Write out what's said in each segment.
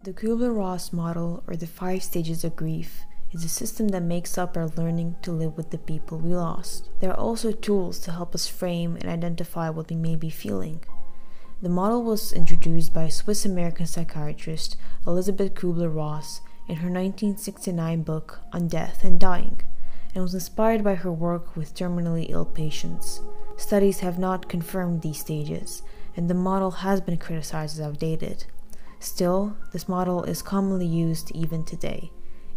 The Kubler-Ross model, or the 5 stages of grief, is a system that makes up our learning to live with the people we lost. There are also tools to help us frame and identify what we may be feeling. The model was introduced by Swiss-American psychiatrist Elizabeth Kubler-Ross in her 1969 book On Death and Dying, and was inspired by her work with terminally ill patients. Studies have not confirmed these stages, and the model has been criticized as outdated. Still, this model is commonly used even today,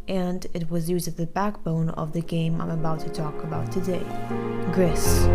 and it was used as the backbone of the game I'm about to talk about today, Gris.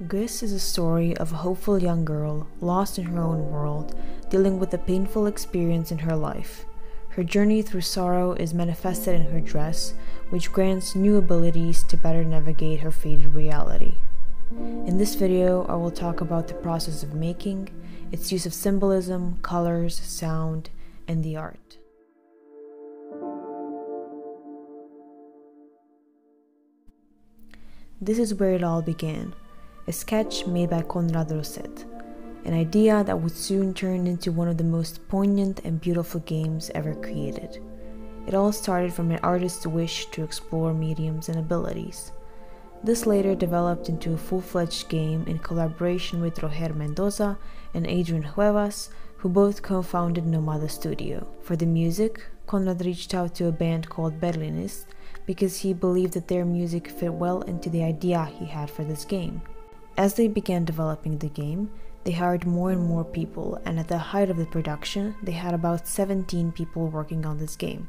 Gris is a story of a hopeful young girl lost in her own world, dealing with a painful experience in her life. Her journey through sorrow is manifested in her dress, which grants new abilities to better navigate her faded reality. In this video, I will talk about the process of making, its use of symbolism, colors, sound, and the art. This is where it all began. A sketch made by Konrad Rosset, an idea that would soon turn into one of the most poignant and beautiful games ever created. It all started from an artist's wish to explore mediums and abilities. This later developed into a full-fledged game in collaboration with Roger Mendoza and Adrian Huevas, who both co-founded Nomada Studio. For the music, Konrad reached out to a band called Berlinist because he believed that their music fit well into the idea he had for this game. As they began developing the game, they hired more and more people, and at the height of the production, they had about 17 people working on this game.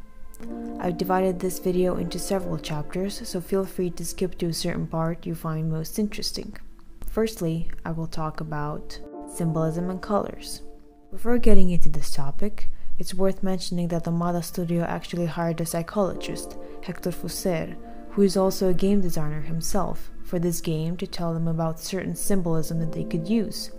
I've divided this video into several chapters, so feel free to skip to a certain part you find most interesting. Firstly, I will talk about symbolism and colors. Before getting into this topic, it's worth mentioning that the Nomada Studio actually hired a psychologist, Hector Fusser, who is also a game designer himself, for this game to tell them about certain symbolism that they could use.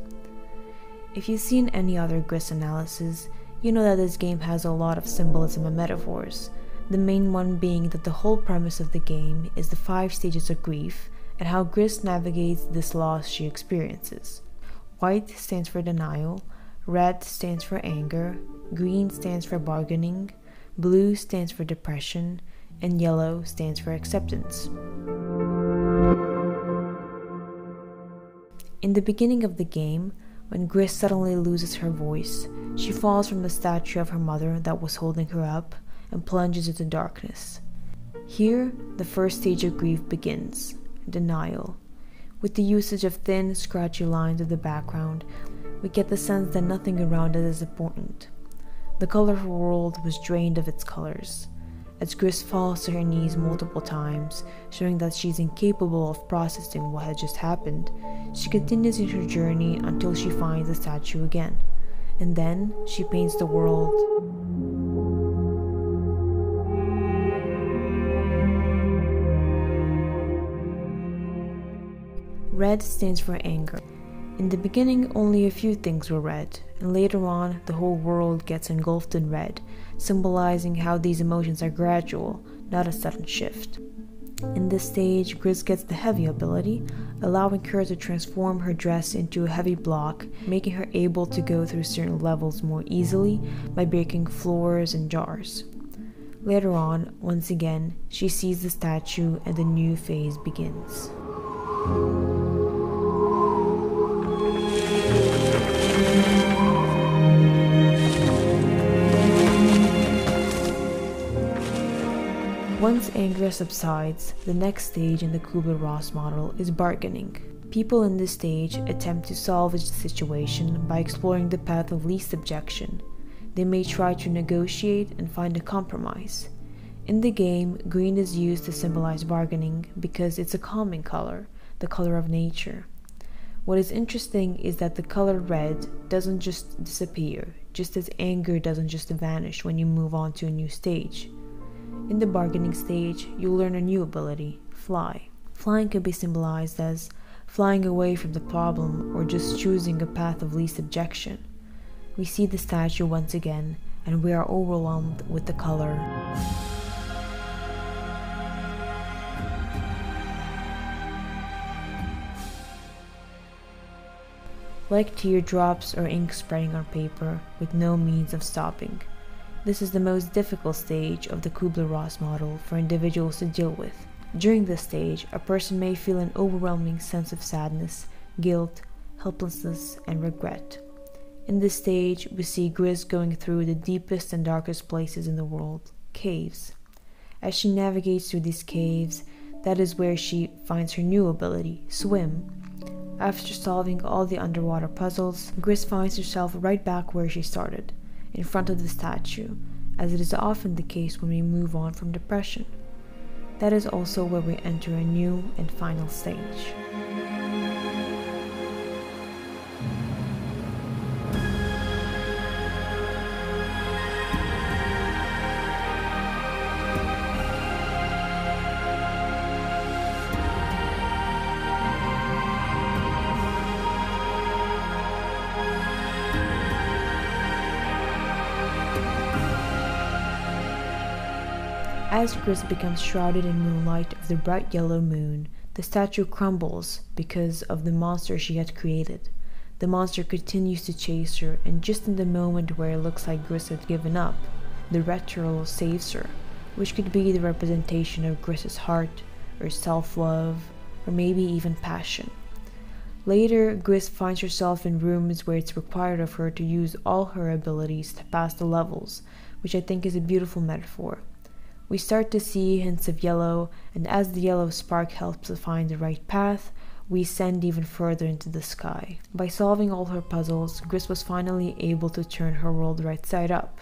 If you've seen any other Gris analysis, you know that this game has a lot of symbolism and metaphors, the main one being that the whole premise of the game is the 5 stages of grief and how Gris navigates this loss she experiences. White stands for denial, red stands for anger, green stands for bargaining, blue stands for depression, and yellow stands for acceptance. In the beginning of the game, when Gris suddenly loses her voice, she falls from the statue of her mother that was holding her up and plunges into darkness. Here, the first stage of grief begins, denial. With the usage of thin, scratchy lines of the background, we get the sense that nothing around us is important. The colorful world was drained of its colors. As Gris falls to her knees multiple times, showing that she's incapable of processing what had just happened, she continues in her journey until she finds the statue again, and then she paints the world. Red stands for anger. In the beginning, only a few things were red, and later on, the whole world gets engulfed in red, symbolizing how these emotions are gradual, not a sudden shift. In this stage, Gris gets the heavy ability, allowing her to transform her dress into a heavy block, making her able to go through certain levels more easily by breaking floors and jars. Later on, once again, she sees the statue and the new phase begins. Once Once anger subsides, the next stage in the Kubler-Ross model is bargaining. People in this stage attempt to salvage the situation by exploring the path of least objection. They may try to negotiate and find a compromise. In the game, green is used to symbolize bargaining because it's a calming color, the color of nature. What is interesting is that the color red doesn't just disappear, just as anger doesn't just vanish when you move on to a new stage. In the bargaining stage, you'll learn a new ability, fly. Flying can be symbolized as flying away from the problem or just choosing a path of least objection. We see the statue once again, and we are overwhelmed with the color. Like teardrops or ink spreading on paper with no means of stopping. This is the most difficult stage of the Kubler-Ross model for individuals to deal with. During this stage, a person may feel an overwhelming sense of sadness, guilt, helplessness, and regret. In this stage, we see Gris going through the deepest and darkest places in the world, caves. As she navigates through these caves, that is where she finds her new ability, swim. After solving all the underwater puzzles, Gris finds herself right back where she started, in front of the statue, as it is often the case when we move on from depression. That is also where we enter a new and final stage. As Gris becomes shrouded in moonlight of the bright yellow moon, the statue crumbles because of the monster she had created. The monster continues to chase her, and just in the moment where it looks like Gris had given up, the red turtle saves her, which could be the representation of Gris's heart, or self-love, or maybe even passion. Later, Gris finds herself in rooms where it's required of her to use all her abilities to pass the levels, which I think is a beautiful metaphor. We start to see hints of yellow, and as the yellow spark helps us find the right path, we ascend even further into the sky. By solving all her puzzles, Gris was finally able to turn her world right side up.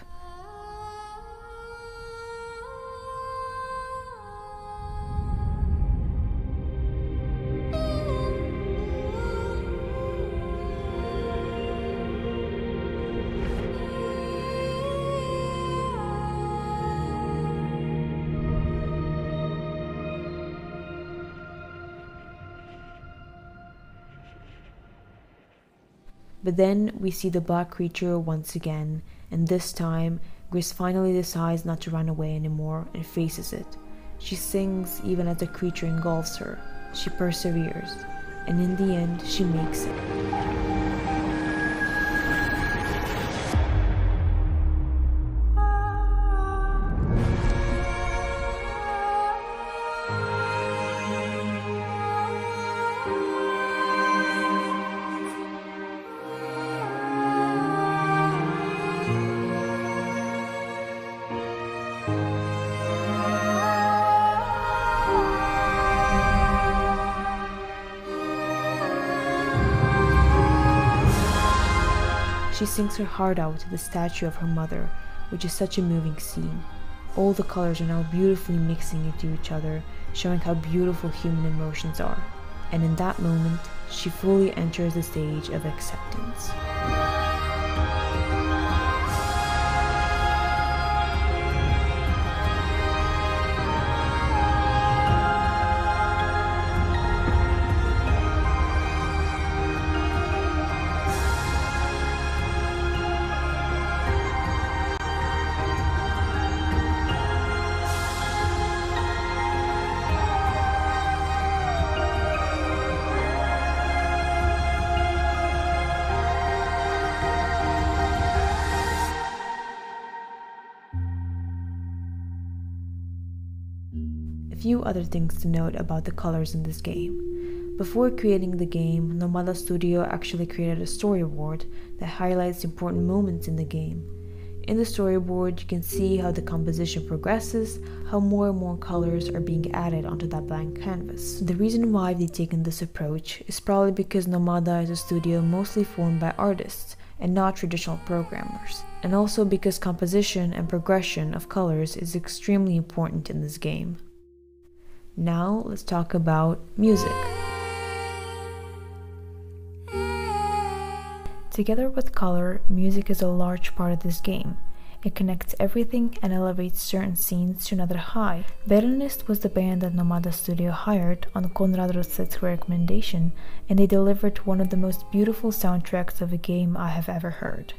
But then we see the black creature once again, and this time Gris finally decides not to run away anymore and faces it. She sings even as the creature engulfs her. She perseveres, and in the end she makes it. She sings her heart out to the statue of her mother, which is such a moving scene. All the colors are now beautifully mixing into each other, showing how beautiful human emotions are. And in that moment, she fully enters the stage of acceptance. A few other things to note about the colors in this game. Before creating the game, Nomada Studio actually created a storyboard that highlights important moments in the game. In the storyboard, you can see how the composition progresses, how more and more colors are being added onto that blank canvas. The reason why they've taken this approach is probably because Nomada is a studio mostly formed by artists and not traditional programmers, and also because composition and progression of colors is extremely important in this game. Now let's talk about music. Together with color, music is a large part of this game. It connects everything and elevates certain scenes to another high. Berlinist was the band that Nomada Studio hired on Konrad Roset's recommendation, and they delivered one of the most beautiful soundtracks of a game I have ever heard.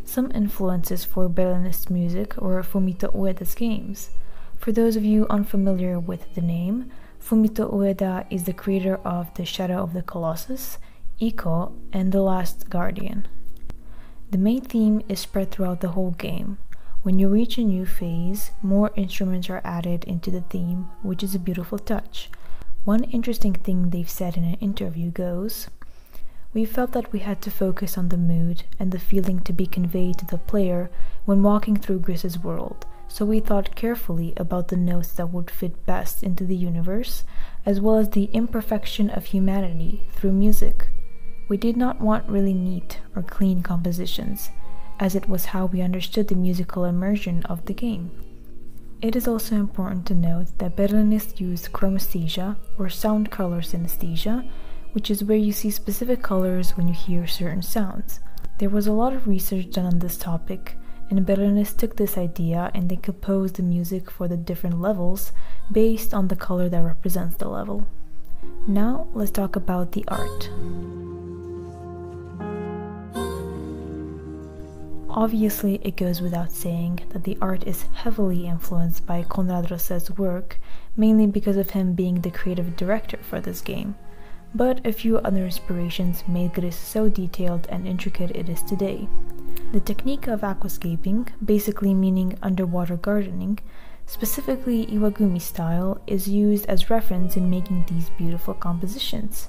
Some influences for Berlinist music were Fumito Ueda's games. For those of you unfamiliar with the name, Fumito Ueda is the creator of The Shadow of the Colossus, Ico, and The Last Guardian. The main theme is spread throughout the whole game. When you reach a new phase, more instruments are added into the theme, which is a beautiful touch. One interesting thing they've said in an interview goes, "We felt that we had to focus on the mood and the feeling to be conveyed to the player when walking through Gris's world, so we thought carefully about the notes that would fit best into the universe, as well as the imperfection of humanity through music. We did not want really neat or clean compositions, as it was how we understood the musical immersion of the game." It is also important to note that Berlinist used chromesthesia, or sound color synesthesia, which is where you see specific colors when you hear certain sounds. There was a lot of research done on this topic, and Berlinist took this idea and they composed the music for the different levels based on the color that represents the level. Now let's talk about the art. Obviously, it goes without saying that the art is heavily influenced by Konrad Roset's work, mainly because of him being the creative director for this game. But a few other inspirations made Gris so detailed and intricate it is today. The technique of aquascaping, basically meaning underwater gardening, specifically Iwagumi style, is used as reference in making these beautiful compositions.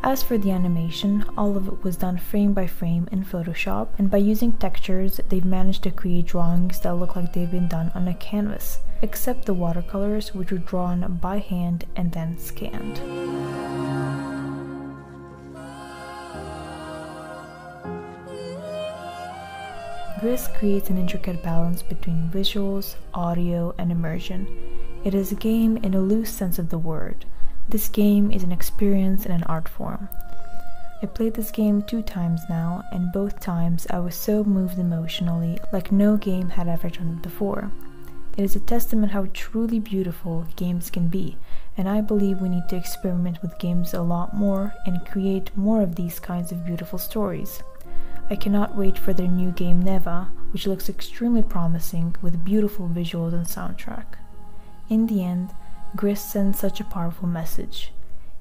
As for the animation, all of it was done frame by frame in Photoshop, and by using textures, they've managed to create drawings that look like they've been done on a canvas, except the watercolors, which were drawn by hand and then scanned. Gris creates an intricate balance between visuals, audio, and immersion. It is a game in a loose sense of the word. This game is an experience and an art form. I played this game 2 times now, and both times I was so moved emotionally, like no game had ever done it before. It is a testament how truly beautiful games can be, and I believe we need to experiment with games a lot more and create more of these kinds of beautiful stories. I cannot wait for their new game Neva, which looks extremely promising with beautiful visuals and soundtrack. In the end, Gris sends such a powerful message.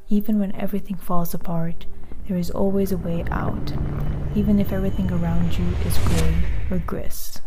Even when everything falls apart, there is always a way out, even if everything around you is gray or gris.